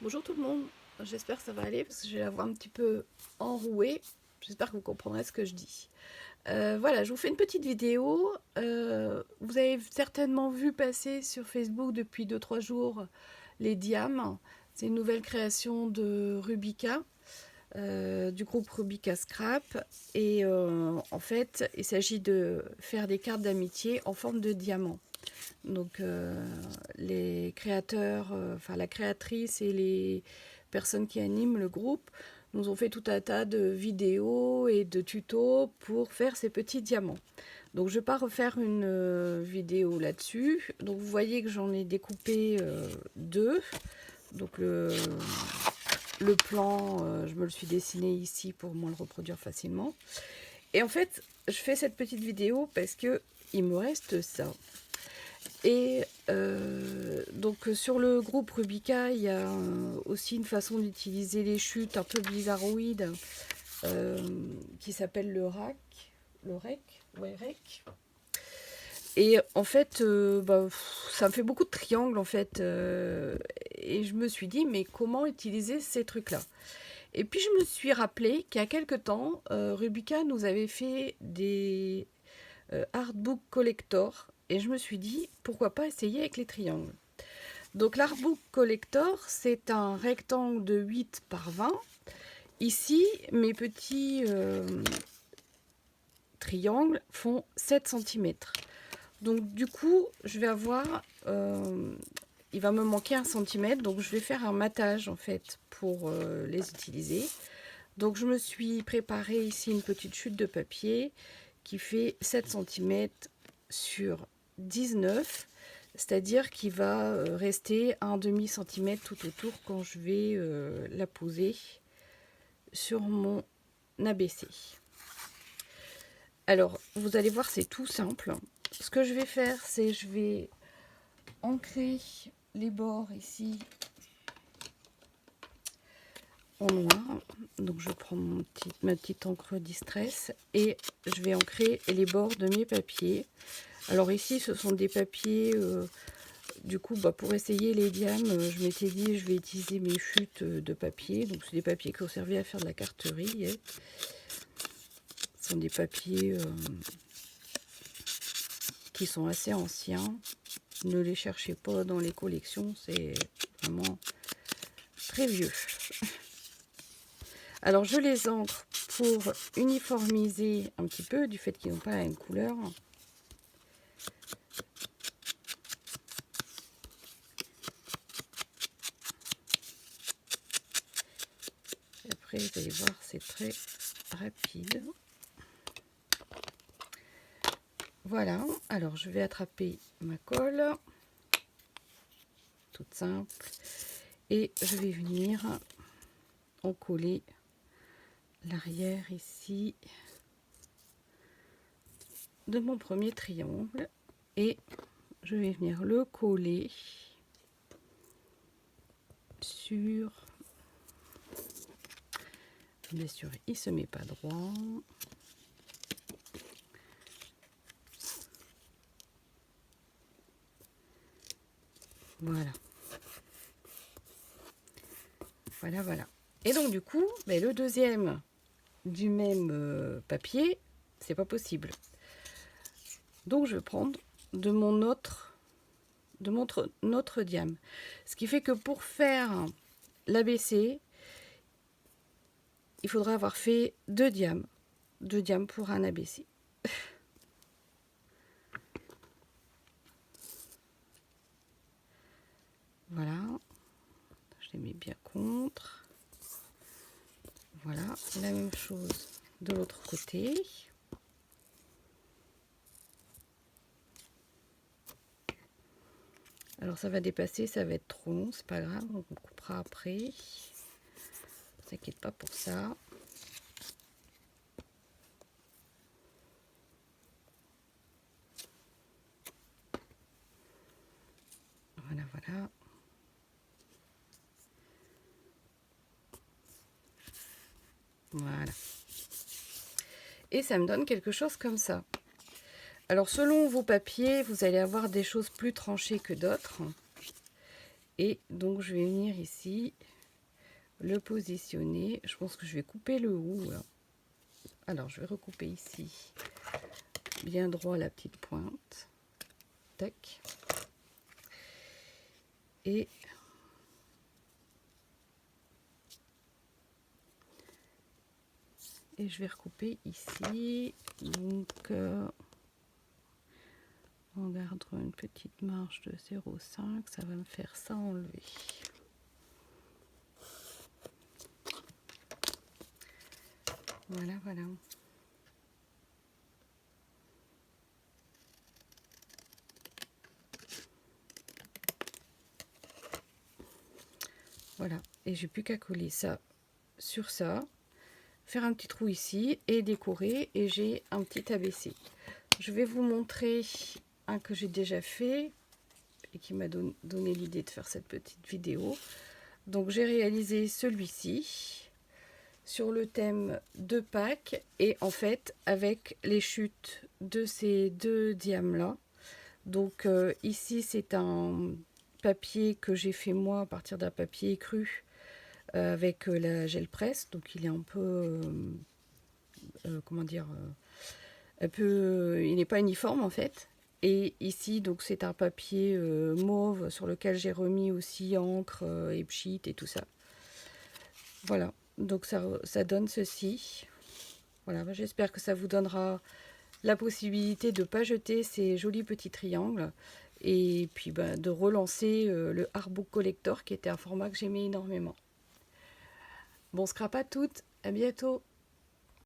Bonjour tout le monde, j'espère que ça va aller parce que j'ai la voix un petit peu enrouée. J'espère que vous comprendrez ce que je dis. Voilà, je vous fais une petite vidéo. Vous avez certainement vu passer sur Facebook depuis 2-3 jours les diams. C'est une nouvelle création de Rubica, du groupe Rubica Scrap. Et en fait, il s'agit de faire des cartes d'amitié en forme de diamant. Donc les créateurs, enfin la créatrice et les personnes qui animent le groupe nous ont fait tout un tas de vidéos et de tutos pour faire ces petits diamants. Donc je ne vais pas refaire une vidéo là-dessus. Donc vous voyez que j'en ai découpé deux. Donc le plan, je me le suis dessiné ici pour moi le reproduire facilement. Et en fait, je fais cette petite vidéo parce que il me reste ça. Et donc sur le groupe Rubica, il y a aussi une façon d'utiliser les chutes un peu bizarroïdes qui s'appelle le rack. Le rec. Ouais, rec. Et en fait, ça me fait beaucoup de triangles en fait. Et je me suis dit, mais comment utiliser ces trucs-là? Et puis je me suis rappelé qu'il y a quelque temps, Rubica nous avait fait des artbook collector. Et je me suis dit, pourquoi pas essayer avec les triangles. Donc l'artbook collector, c'est un rectangle de 8 par 20. Ici, mes petits triangles font 7 cm. Donc du coup, je vais avoir... il va me manquer 1 cm, donc je vais faire un matage en fait pour les utiliser. Donc je me suis préparé ici une petite chute de papier qui fait 7 cm sur 19, c'est-à-dire qu'il va rester un demi-centimètre tout autour quand je vais la poser sur mon ABC. Alors, vous allez voir, c'est tout simple. Ce que je vais faire, c'est je vais ancrer les bords ici en noir. Donc je prends ma petite encre Distress et je vais ancrer les bords de mes papiers. Alors ici, ce sont des papiers, du coup, pour essayer les diams, je m'étais dit, je vais utiliser mes chutes de papier. Donc c'est des papiers qui ont servi à faire de la carterie. Ce sont des papiers qui sont assez anciens. Ne les cherchez pas dans les collections, c'est vraiment très vieux. Alors je les ancre pour uniformiser un petit peu du fait qu'ils n'ont pas la même couleur. Et après vous allez voir, c'est très rapide. Voilà, alors je vais attraper ma colle, toute simple, et je vais venir en coller l'arrière ici de mon premier triangle et je vais venir le coller sur, bien sûr il se met pas droit, voilà, voilà. Et donc du coup le deuxième du même papier, c'est pas possible, donc je vais prendre de mon autre notre diam, ce qui fait que pour faire l'ABC il faudra avoir fait 2 diams pour un ABC. Voilà, je les mets bien contre. Voilà, la même chose de l'autre côté. Alors ça va dépasser, ça va être trop long, c'est pas grave, on coupera après. Ne t'inquiète pas pour ça. Voilà, voilà. Voilà. Et ça me donne quelque chose comme ça. Alors selon vos papiers, vous allez avoir des choses plus tranchées que d'autres. Et donc je vais venir ici le positionner. Je pense que je vais couper le haut. Là. Alors, je vais recouper ici, bien droit la petite pointe. Tac. Et je vais recouper ici. Donc, on gardera une petite marge de 0,5. Ça va me faire ça enlever. Voilà, voilà. Voilà. Et j'ai plus qu'à coller ça sur ça. Faire un petit trou ici et décorer. Et j'ai un petit ABC. Je vais vous montrer un que j'ai déjà fait et qui m'a donné l'idée de faire cette petite vidéo. Donc j'ai réalisé celui-ci sur le thème de Pâques et en fait avec les chutes de ces deux diamants là. Donc ici c'est un papier que j'ai fait moi à partir d'un papier écru avec la gel presse. Donc il est un peu comment dire un peu il n'est pas uniforme en fait. Et ici donc c'est un papier mauve sur lequel j'ai remis aussi encre et pchit et tout ça. Voilà, donc ça donne ceci. Voilà, j'espère que ça vous donnera la possibilité de ne pas jeter ces jolis petits triangles et puis de relancer le Artbook Collector qui était un format que j'aimais énormément. Bon scrap à toutes, à bientôt.